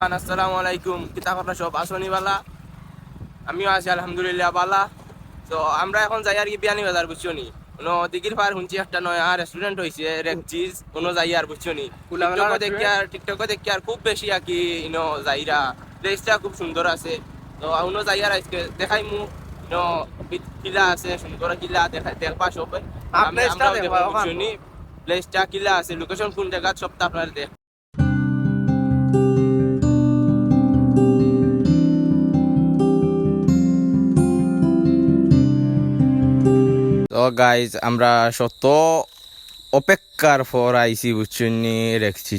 আসসালামু আলাইকুম, কিতা কথা সব আসনি বালা? আমিও আছি আলহামদুলিল্লাহ বালা। তো আমরা এখন যাই আর কি বিয়ানি বাজার, বুঝছো নি? কোনো দিঘির পার শুনছি একটা নয়া রেস্টুরেন্ট হয়েছে রেকচিজ, কোনো যাই আর বুঝছো নি? টিকটকে দেখি আর খুব বেশি আর কি ইনো যাইরা। প্লেসটা খুব সুন্দর আছে। তো উনো যাই আর আজকে দেখাই মু ইনো কিলা আছে, সুন্দর কিলা দেখাই দেখবা সব। আমরাও দেখবো বুঝছো নি? প্লেসটা কিলা আছে, লোকেশন কোন জায়গা সবটা আপনারা দেখ। তো গাইজ আমরা শত অপেক্ষার পর আইসি বুঝছুনি রেখছি।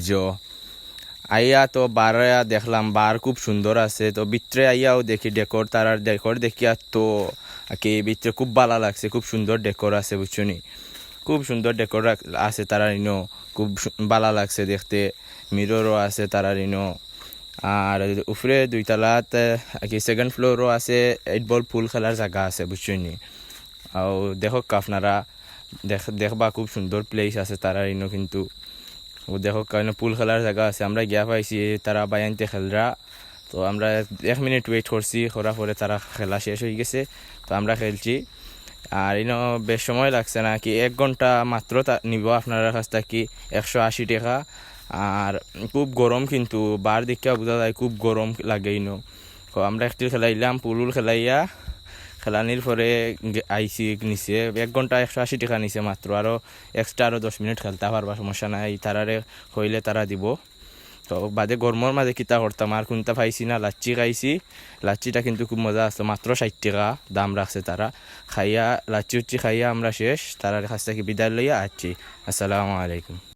আইয়া তো বার দেখলাম, বার খুব সুন্দর আছে। তো ভিতরে আইয়াও দেখি ডেকোর, তারার ডেকোর দেখিয়া তো কি ভিতরে খুব ভালো লাগছে। খুব সুন্দর ডেকোর আছে বুঝছুনি, খুব সুন্দর ডেকোর আছে তারার ইনো। খুব ভালো লাগছে দেখতে। মিররও আছে তারার ইনো। আর উপরে দুইতলাত কি সেকেন্ড ফ্লোরও আছে, 8 বল ফুল খেলার জায়গা আছে বুঝছুনি। আর দেখো আপনারা দেখবা খুব সুন্দর প্লেস আছে তারা ইনো। কিন্তু দেখো কারণ পুল খেলার জায়গা আছে, আমরা গিয়া পাইছি তারা বায়ানতে খেলরা। তো আমরা 1 মিনিট ওয়েট করছি, করার পরে তারা খেলা শেষ হয়ে গেছে। তো আমরা খেলছি। আর ইনো বেশ সময় লাগছে না, কি 1 ঘন্টা মাত্র নিব আপনার কাছ থেকে 180 টাকা। আর খুব গরম, কিন্তু বার দেখিয়া বোঝা যায় খুব গরম লাগে ইনো। তো আমরা একটি খেলাইলাম, পুলুল খেলাইয়া খেলানির পরে আইসি নিচে 1 ঘন্টা 180 টাকা নিচে মাত্র। আরও এক্সট্রা আরও 10 মিনিট খেলতে পারবা, সমস্যা নাই। তারারে হইলে তারা দিব। তো বাদে গরমের মাঝে কিতা করতাম আর কোনটা পাইছি না, লাচ্ছি খাইছি। লাচ্ছিটা কিন্তু খুব মজা আসতো, মাত্র 60 টাকা দাম রাখছে তারা। খাইয়া লাচ্ছি উচ্ছি খাইয়া আমরা শেষ, তারার কাছ থেকে বিদায় লইয়া আসছি। আসসালামু আলাইকুম।